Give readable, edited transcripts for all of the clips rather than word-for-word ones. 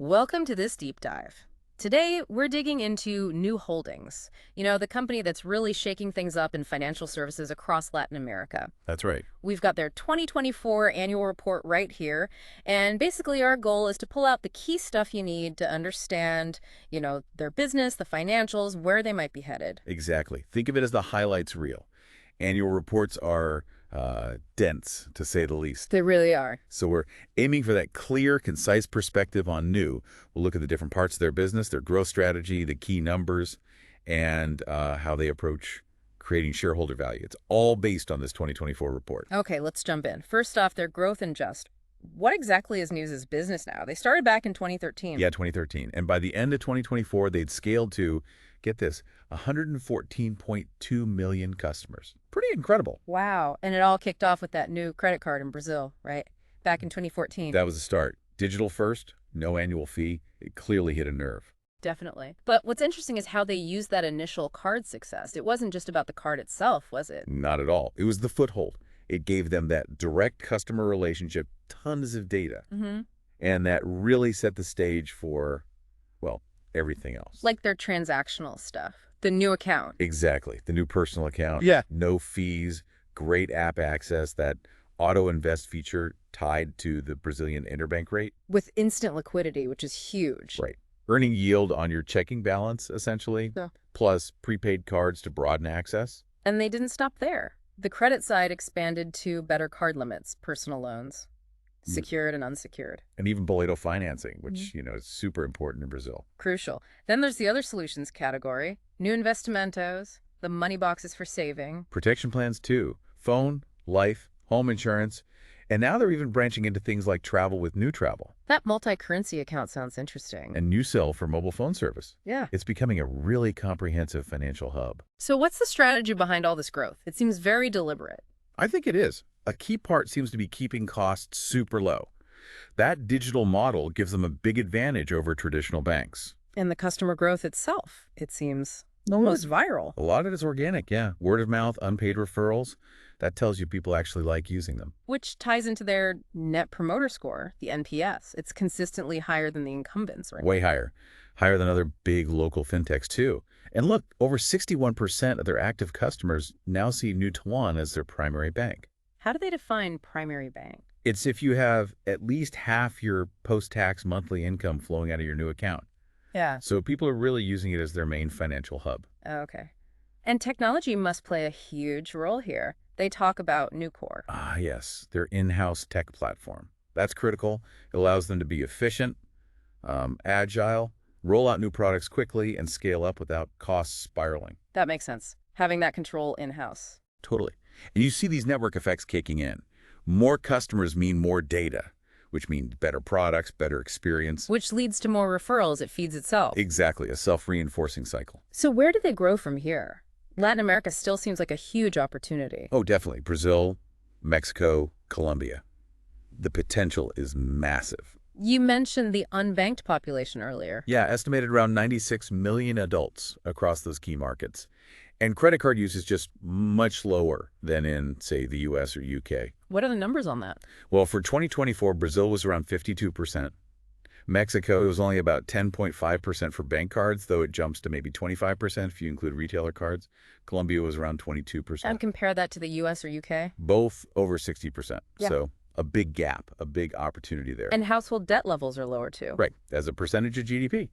Welcome to this deep dive. Today, we're digging into New Holdings, the company that's really shaking things up in financial services across Latin America. That's right. We've got their 2024 annual report right here, and basically our goal is to pull out the key stuff you need to understand, their business, the financials, where they might be headed. Exactly. Think of it as the highlights reel. Annual reports are dense, to say the least. They really are. So we're aiming for that clear, concise perspective on New. We'll look at the different parts of their business, their growth strategy, the key numbers, and how they approach creating shareholder value. It's all based on this 2024 report. Okay, let's jump in. First off, their growth and just. What exactly is News's business now? They started back in 2013. Yeah, 2013. And by the end of 2024, they'd scaled to, get this, 114.2 million customers. Pretty incredible. Wow. And it all kicked off with that new credit card in Brazil, right? Back in 2014. That was the start. Digital first, no annual fee. It clearly hit a nerve. Definitely. But what's interesting is how they used that initial card success. It wasn't just about the card itself, was it? Not at all. It was the foothold. It gave them that direct customer relationship, tons of data. And that really set the stage for, well, everything else. Like their transactional stuff. The new account. Exactly. The new personal account. Yeah. No fees, great app access, that auto invest feature tied to the Brazilian interbank rate. With instant liquidity, which is huge. Right. Earning yield on your checking balance, essentially, Yeah. plus prepaid cards to broaden access. And they didn't stop there. The credit side expanded to better card limits, personal loans, secured and unsecured. And even boleto financing, which, is super important in Brazil. Crucial. Then there's the other solutions category, new investimentos, the money boxes for saving. Protection plans, too. Phone, life, home insurance. And now they're even branching into things like travel with New Travel. That multi-currency account sounds interesting. And New Cell for mobile phone service. Yeah. It's becoming a really comprehensive financial hub. So what's the strategy behind all this growth? It seems very deliberate. I think it is. A key part seems to be keeping costs super low. That digital model gives them a big advantage over traditional banks. And the customer growth itself, it seems almost viral. A lot of it is organic, yeah. Word of mouth, unpaid referrals. That tells you people actually like using them. Which ties into their net promoter score, the NPS. It's consistently higher than the incumbents, right? Way higher. Higher than other big local fintechs, too. And look, over 61% of their active customers now see New Tuan as their primary bank. How do they define primary bank? It's if you have at least half your post-tax monthly income flowing out of your new account. Yeah. So people are really using it as their main financial hub. Okay. And technology must play a huge role here. They talk about Nucor. Ah, yes, their in-house tech platform. That's critical. It allows them to be efficient, agile, roll out new products quickly, and scale up without costs spiraling. That makes sense. Having that control in-house. Totally. And you see these network effects kicking in. More customers mean more data, which means better products, better experience. Which leads to more referrals. It feeds itself. Exactly, a self-reinforcing cycle. So where do they grow from here? Latin America still seems like a huge opportunity. Oh, definitely. Brazil, Mexico, Colombia. The potential is massive. You mentioned the unbanked population earlier. Yeah, estimated around 96 million adults across those key markets. And credit card use is just much lower than in, say, the US or UK. What are the numbers on that? Well, for 2024, Brazil was around 52%. Mexico, it was only about 10.5% for bank cards, though it jumps to maybe 25% if you include retailer cards. Colombia was around 22%. And compare that to the US or UK? Both over 60%. Yeah. So a big gap, a big opportunity there. And household debt levels are lower too. Right, as a percentage of GDP.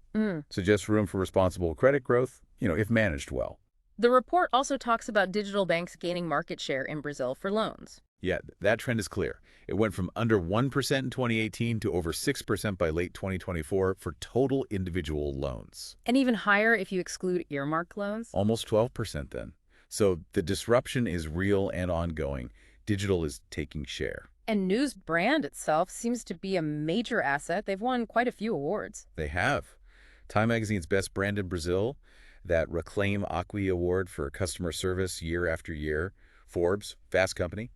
Suggests room for responsible credit growth, if managed well. The report also talks about digital banks gaining market share in Brazil for loans. Yeah, that trend is clear. It went from under 1% in 2018 to over 6% by late 2024 for total individual loans. And even higher if you exclude earmarked loans. Almost 12% then. So the disruption is real and ongoing. Digital is taking share. And Nu's brand itself seems to be a major asset. They've won quite a few awards. They have. Time Magazine's Best Brand in Brazil, that Reclaim Acqui Award for customer service year after year, Forbes, Fast Company.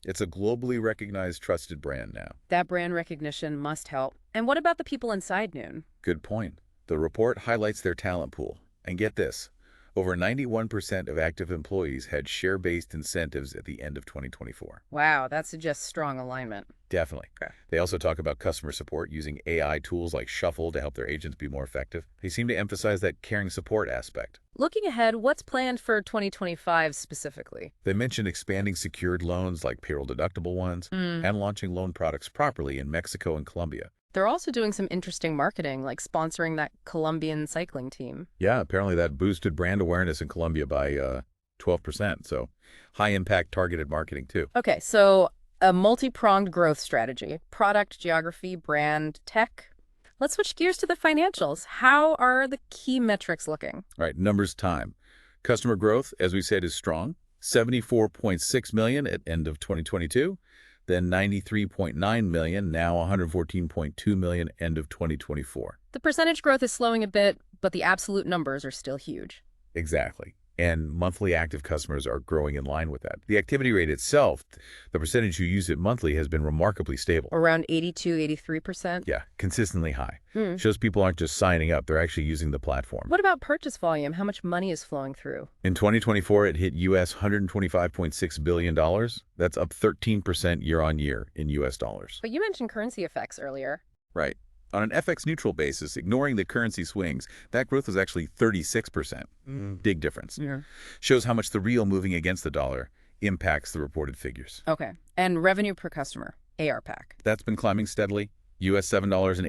It's a globally recognized, trusted brand now. That brand recognition must help. And what about the people inside Noon? Good point. The report highlights their talent pool. And get this, over 91% of active employees had share-based incentives at the end of 2024. Wow, that suggests strong alignment. Definitely. Okay. They also talk about customer support using AI tools like Shuffle to help their agents be more effective. They seem to emphasize that caring support aspect. Looking ahead, what's planned for 2025 specifically? They mentioned expanding secured loans like payroll deductible ones and launching loan products properly in Mexico and Colombia. They're also doing some interesting marketing, like sponsoring that Colombian cycling team. Yeah, apparently that boosted brand awareness in Colombia by 12%. So high impact targeted marketing too. Okay, so a multi-pronged growth strategy, product, geography, brand, tech. Let's switch gears to the financials. How are the key metrics looking? All right, numbers time. Customer growth, as we said, is strong. 74.6 million at end of 2022, then 93.9 million, now 114.2 million end of 2024. The percentage growth is slowing a bit, but the absolute numbers are still huge. Exactly. And monthly active customers are growing in line with that. The activity rate itself, the percentage who use it monthly, has been remarkably stable. Around 82, 83%. Yeah, consistently high. Shows people aren't just signing up, they're actually using the platform. What about purchase volume? How much money is flowing through? In 2024, it hit US $125.6 billion. That's up 13% year on year in US dollars. But you mentioned currency effects earlier. Right. On an FX neutral basis, ignoring the currency swings, that growth was actually 36%. Big difference. Yeah. Shows how much the real moving against the dollar impacts the reported figures. Okay. And revenue per customer, ARPAC. That's been climbing steadily. US $7.80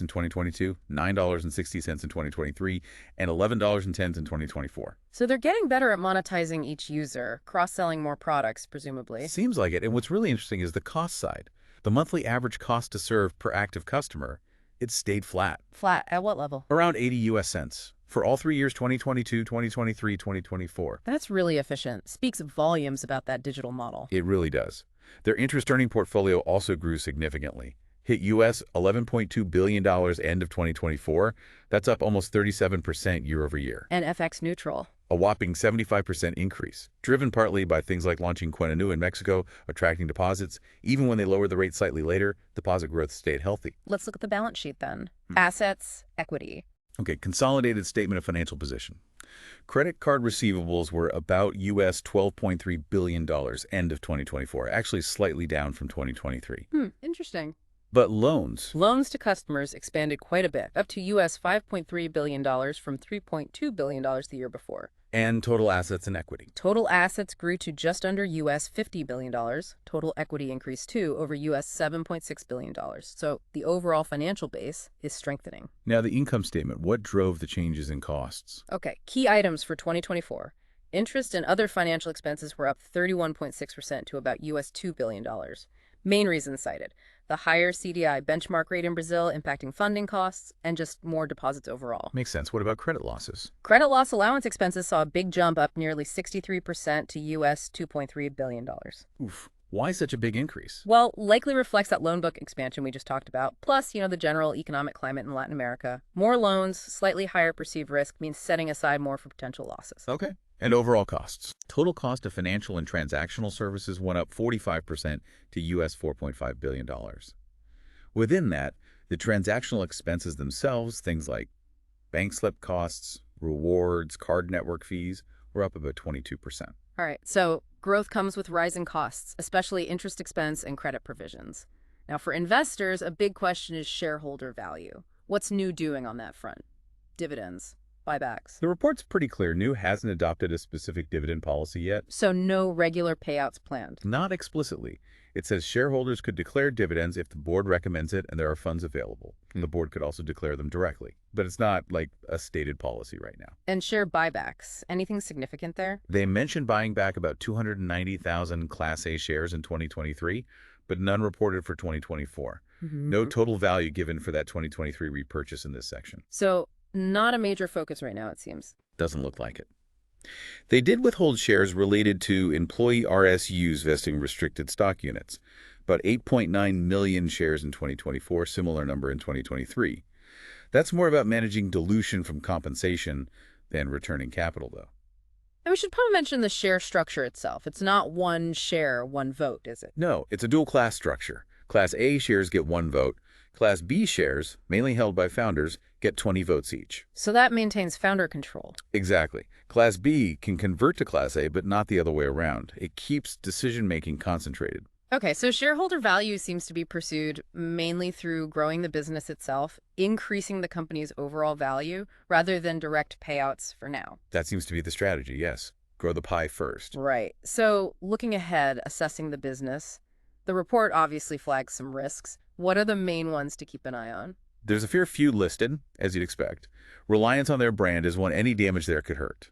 in 2022, $9.60 in 2023, and $11.10 in 2024. So they're getting better at monetizing each user, cross-selling more products, presumably. Seems like it. And what's really interesting is the cost side. The monthly average cost to serve per active customer, it stayed flat. Flat at what level? Around 80 US cents for all 3 years, 2022, 2023, 2024. That's really efficient. Speaks volumes about that digital model. It really does. Their interest-earning portfolio also grew significantly. Hit US $11.2 billion end of 2024. That's up almost 37% year over year. And FX neutral. A whopping 75% increase, driven partly by things like launching Cuenta Nu in Mexico, attracting deposits. Even when they lowered the rate slightly later, deposit growth stayed healthy. Let's look at the balance sheet then. Assets, equity. Okay, consolidated statement of financial position. Credit card receivables were about US $12.3 billion end of 2024, actually slightly down from 2023. Interesting. But loans, Loans to customers expanded quite a bit, up to US $5.3 billion from $3.2 billion the year before. and total assets and equity. Total assets grew to just under US $50 billion. Total equity increased too, over US $7.6 billion. So the overall financial base is strengthening. Now, the income statement, what drove the changes in costs? Okay, key items for 2024. Interest and other financial expenses were up 31.6% to about US $2 billion. Main reasons cited: the higher CDI benchmark rate in Brazil impacting funding costs, and just more deposits overall. Makes sense. What about credit losses? Credit loss allowance expenses saw a big jump, up nearly 63% to US $2.3 billion. Oof. Why such a big increase? Well, likely reflects that loan book expansion we just talked about, plus, the general economic climate in Latin America. More loans, slightly higher perceived risk means setting aside more for potential losses. Okay. And overall costs. Total cost of financial and transactional services went up 45% to US $4.5 billion. Within that, the transactional expenses themselves, things like bank slip costs, rewards, card network fees, were up about 22%. All right, so growth comes with rising costs, especially interest expense and credit provisions. Now, for investors, a big question is shareholder value. What's New doing on that front? Dividends, buybacks. The report's pretty clear. New hasn't adopted a specific dividend policy yet. So no regular payouts planned. Not explicitly. It says shareholders could declare dividends if the board recommends it and there are funds available. The board could also declare them directly. But it's not like a stated policy right now. And share buybacks. Anything significant there? They mentioned buying back about 290,000 Class A shares in 2023, but none reported for 2024. No total value given for that 2023 repurchase in this section. So not a major focus right now, it seems. Doesn't look like it. They did withhold shares related to employee RSUs vesting restricted stock units, about 8.9 million shares in 2024, similar number in 2023. That's more about managing dilution from compensation than returning capital, though. And we should probably mention the share structure itself. It's not one share, one vote, is it? No, it's a dual class structure. Class A shares get 1 vote. Class B shares, mainly held by founders, get 20 votes each. So that maintains founder control. Exactly. Class B can convert to Class A, but not the other way around. It keeps decision-making concentrated. Okay, so shareholder value seems to be pursued mainly through growing the business itself, increasing the company's overall value, rather than direct payouts for now. That seems to be the strategy, yes. Grow the pie first. Right. So, looking ahead, assessing the business, the report obviously flags some risks. What are the main ones to keep an eye on? There's a fair few listed, as you'd expect. Reliance on their brand is one any damage there could hurt,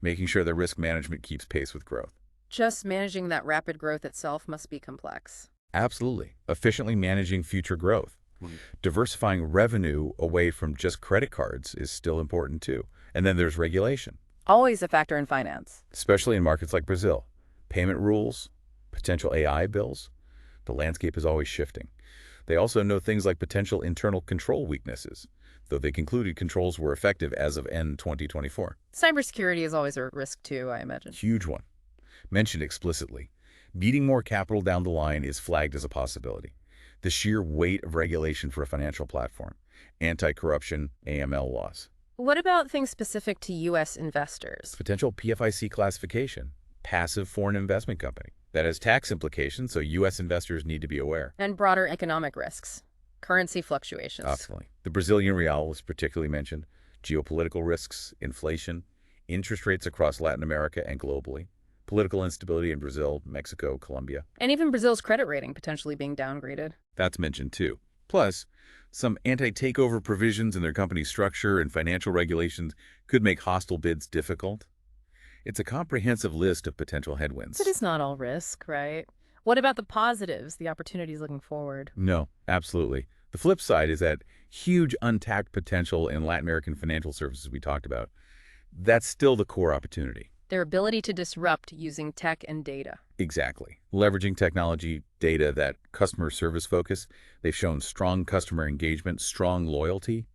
making sure their risk management keeps pace with growth. Just managing that rapid growth itself must be complex. Absolutely. Efficiently managing future growth. Diversifying revenue away from just credit cards is still important too. And then there's regulation, Always a factor in finance. especially in markets like Brazil. Payment rules, potential AI bills, the landscape is always shifting. They also know things like potential internal control weaknesses, though they concluded controls were effective as of end 2024. Cybersecurity is always a risk too, I imagine. Huge one. Mentioned explicitly. Needing more capital down the line is flagged as a possibility. The sheer weight of regulation for a financial platform, anti-corruption, AML laws, What about things specific to U.S. investors? potential PFIC classification, passive foreign investment company. That has tax implications, so U.S. investors need to be aware. And broader economic risks, currency fluctuations. Absolutely. The Brazilian real was particularly mentioned, geopolitical risks, inflation, interest rates across Latin America and globally, political instability in Brazil, Mexico, Colombia. And even Brazil's credit rating potentially being downgraded. That's mentioned too. Plus, some anti-takeover provisions in their company structure and financial regulations could make hostile bids difficult. It's a comprehensive list of potential headwinds. But it's not all risk, right? What about the positives, the opportunities looking forward? No, absolutely. The flip side is that huge untapped potential in Latin American financial services we talked about. That's still the core opportunity. Their ability to disrupt using tech and data. Exactly. Leveraging technology, data, that customer service focus, they've shown strong customer engagement, strong loyalty,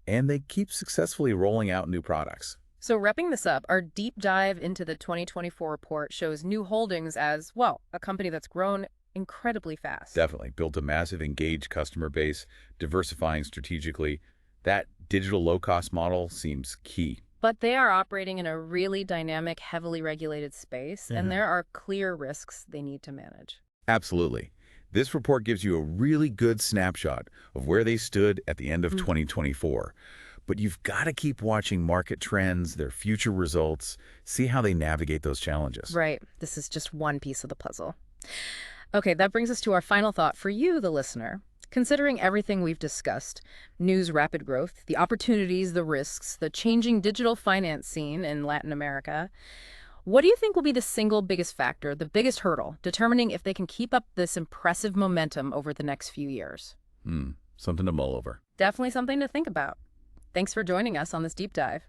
and they keep successfully rolling out new products. So wrapping this up, our deep dive into the 2024 report shows New Holdings as, well, a company that's grown incredibly fast. Definitely. Built a massive engaged customer base, diversifying strategically. That digital low-cost model seems key. But they are operating in a really dynamic, heavily regulated space, and there are clear risks they need to manage. Absolutely. This report gives you a really good snapshot of where they stood at the end of 2024. But you've got to keep watching market trends, their future results, see how they navigate those challenges. Right. This is just one piece of the puzzle. Okay, that brings us to our final thought for you, the listener. Considering everything we've discussed, news rapid growth, the opportunities, the risks, the changing digital finance scene in Latin America, what do you think will be the single biggest factor, the biggest hurdle, determining if they can keep up this impressive momentum over the next few years? Something to mull over. Definitely something to think about. Thanks for joining us on this deep dive.